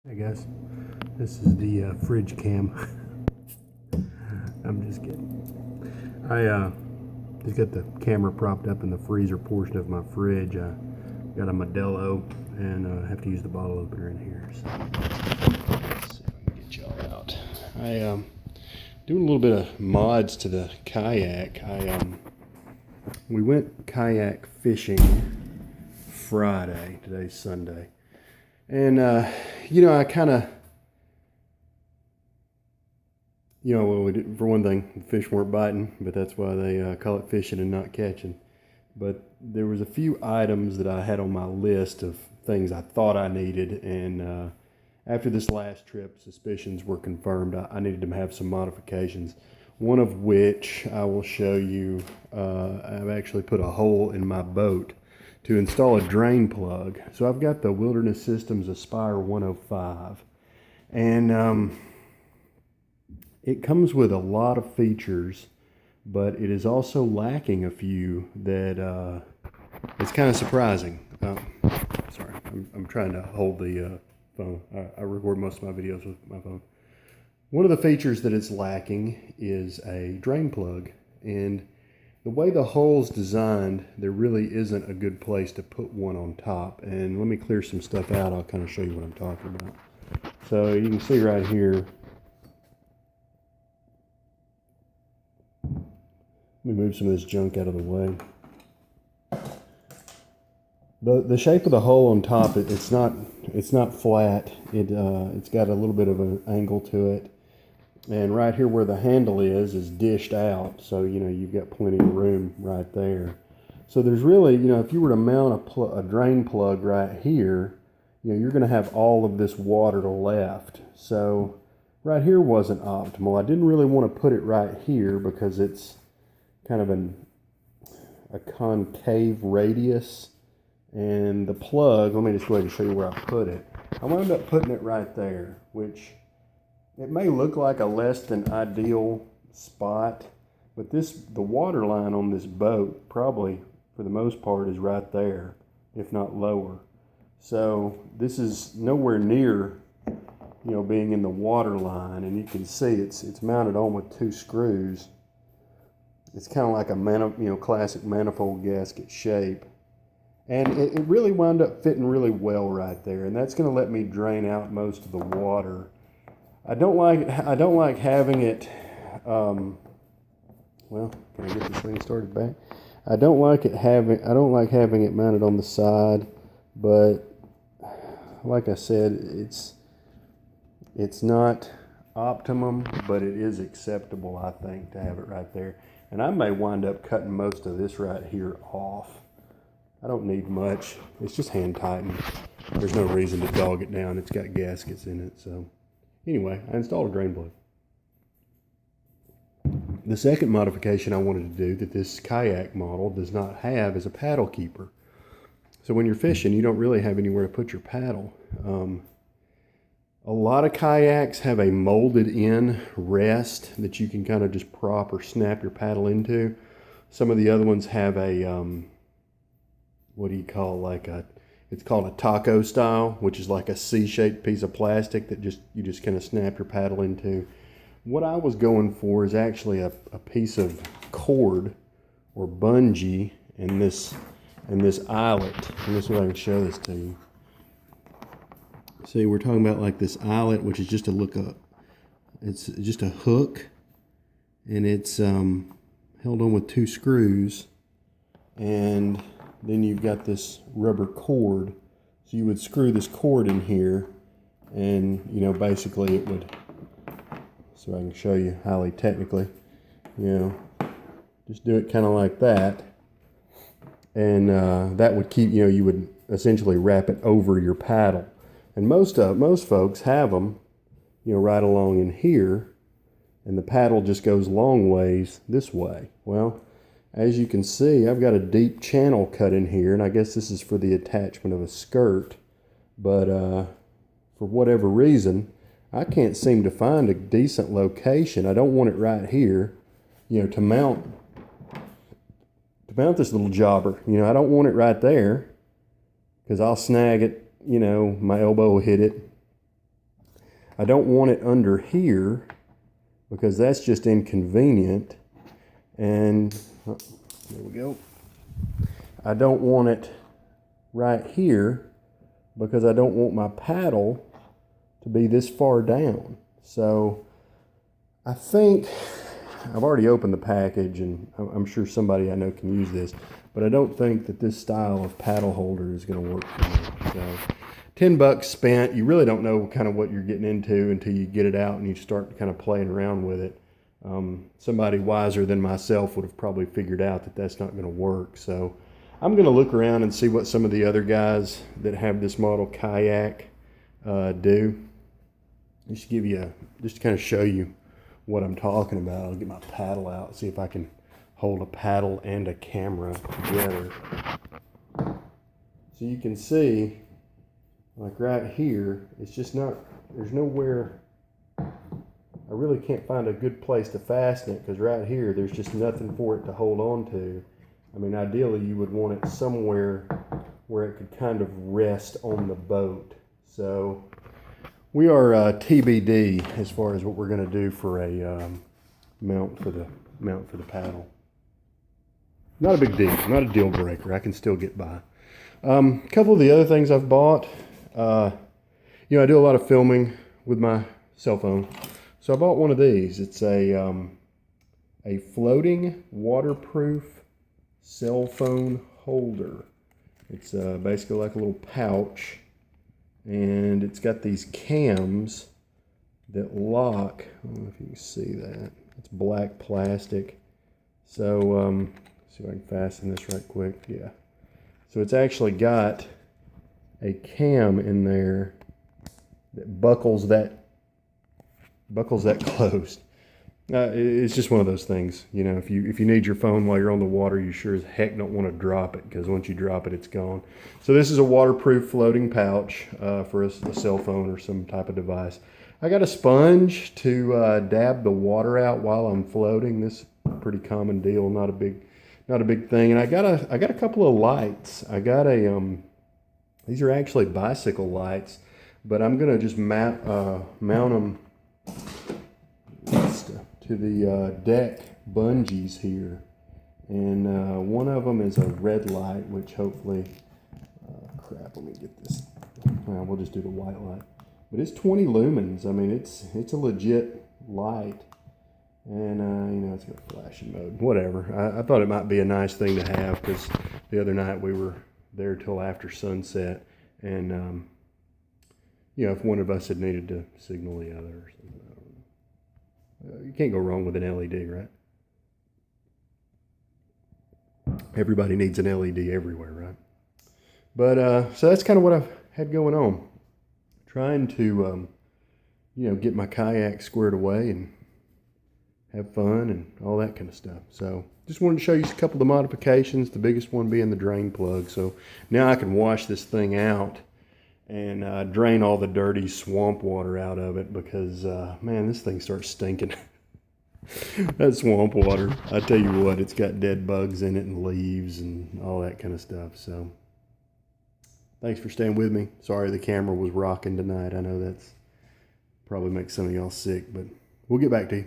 Hey guys, this is the fridge cam. I'm just kidding. I just got the camera propped up in the freezer portion of my fridge. I got a Modelo and have to use the bottle opener in here. So let's see if I can get y'all out. Doing a little bit of mods to the kayak. We went kayak fishing Friday. Today's Sunday. And, I kind of, for one thing, the fish weren't biting, but that's why they call it fishing and not catching. But there was a few items that I had on my list of things I thought I needed. And after this last trip, suspicions were confirmed. I needed to have some modifications. One of which I will show you. I've actually put a hole in my boat to install a drain plug. So I've got the Wilderness Systems Aspire 105, and it comes with a lot of features, but it is also lacking a few that it's kind of surprising. Sorry, I'm trying to hold the phone. I record most of my videos with my phone. One of the features that it's lacking is a drain plug, and the way the hole's designed, there really isn't a good place to put one on top. And let me clear some stuff out. I'll kind of show you what I'm talking about. So you can see right here. Let me move some of this junk out of the way. The shape of the hole on top, it's not flat. It's got a little bit of an angle to it. And right here where the handle is dished out. So, you've got plenty of room right there. So there's really, if you were to mount a drain plug right here, you're going to have all of this water left. So right here wasn't optimal. I didn't really want to put it right here because it's kind of a concave radius. And the plug, let me just go ahead and show you where I put it. I wound up putting it right there, which it may look like a less than ideal spot, but the water line on this boat probably for the most part is right there, if not lower. So this is nowhere near, being in the water line, and you can see it's mounted on with two screws. It's kind of like a classic manifold gasket shape. And it really wound up fitting really well right there, and that's going to let me drain out most of the water. I don't like having it. Well, can I get this thing started back? I don't like having it mounted on the side, but like I said, it's not optimum, but it is acceptable, I think, to have it right there. And I may wind up cutting most of this right here off. I don't need much. It's just hand tightened. There's no reason to dog it down. It's got gaskets in it, so. Anyway, I installed a drain plug. The second modification I wanted to do that this kayak model does not have is a paddle keeper. So when you're fishing, you don't really have anywhere to put your paddle. A lot of kayaks have a molded in rest that you can kind of just prop or snap your paddle into. Some of the other ones have a, it's called a taco style, which is like a C-shaped piece of plastic that you just kind of snap your paddle into. What I was going for is actually a piece of cord or bungee and this eyelet. And this is what I can show this to you. See, we're talking about like this eyelet, which is just a it's just a hook, and it's held on with two screws, and then you've got this rubber cord. So you would screw this cord in here, and basically it would, so I can show you highly technically, just do it kind of like that, and that would keep, you would essentially wrap it over your paddle. And most folks have them, right along in here, and the paddle just goes long ways this way. Well, as you can see, I've got a deep channel cut in here, and I guess this is for the attachment of a skirt, but for whatever reason, I can't seem to find a decent location. I don't want it right here, to mount this little jobber. I don't want it right there because I'll snag it, my elbow will hit it, I don't want it under here because that's just inconvenient. And there we go. I don't want it right here because I don't want my paddle to be this far down. So I think I've already opened the package, and I'm sure somebody I know can use this, but I don't think that this style of paddle holder is going to work for me. So $10 spent. You really don't know kind of what you're getting into until you get it out and you start kind of playing around with it. Somebody wiser than myself would have probably figured out that that's not going to work. So I'm going to look around and see what some of the other guys that have this model kayak do. Just to kind of show you what I'm talking about. I'll get my paddle out, see if I can hold a paddle and a camera together. So you can see, like right here, it's just not, there's nowhere, I really can't find a good place to fasten it, because right here, there's just nothing for it to hold on to. I mean, ideally, you would want it somewhere where it could kind of rest on the boat. So we are TBD as far as what we're going to do for a mount for the paddle. Not a big deal, not a deal breaker. I can still get by. A couple of the other things I've bought. I do a lot of filming with my cell phone, so I bought one of these. It's a floating waterproof cell phone holder. It's basically like a little pouch. And it's got these cams that lock. I don't know if you can see that. It's black plastic. So, see if I can fasten this right quick. Yeah. So it's actually got a cam in there that buckles that closed. It's just one of those things. You know, if you need your phone while you're on the water, you sure as heck don't want to drop it, because once you drop it, it's gone. So this is a waterproof floating pouch for a cell phone or some type of device. I got a sponge to dab the water out while I'm floating. This is a pretty common deal, not a big thing. And I got a couple of lights. I got these are actually bicycle lights, but I'm gonna just mount them to the deck bungees here, and one of them is a red light, which hopefully, let me get this. We'll just do the white light, but it's 20 lumens. I mean, it's a legit light, and it's got flashing mode. Whatever. I thought it might be a nice thing to have, because the other night we were there till after sunset, and if one of us had needed to signal the other or something. You can't go wrong with an LED, right? Everybody needs an LED everywhere, right? But so that's kind of what I've had going on. Trying to, get my kayak squared away and have fun and all that kind of stuff. So just wanted to show you a couple of the modifications, the biggest one being the drain plug. So now I can wash this thing out and drain all the dirty swamp water out of it, because, man, this thing starts stinking. That swamp water, I tell you what, it's got dead bugs in it and leaves and all that kind of stuff. So thanks for staying with me. Sorry the camera was rocking tonight. I know that's probably makes some of y'all sick, but we'll get back to you.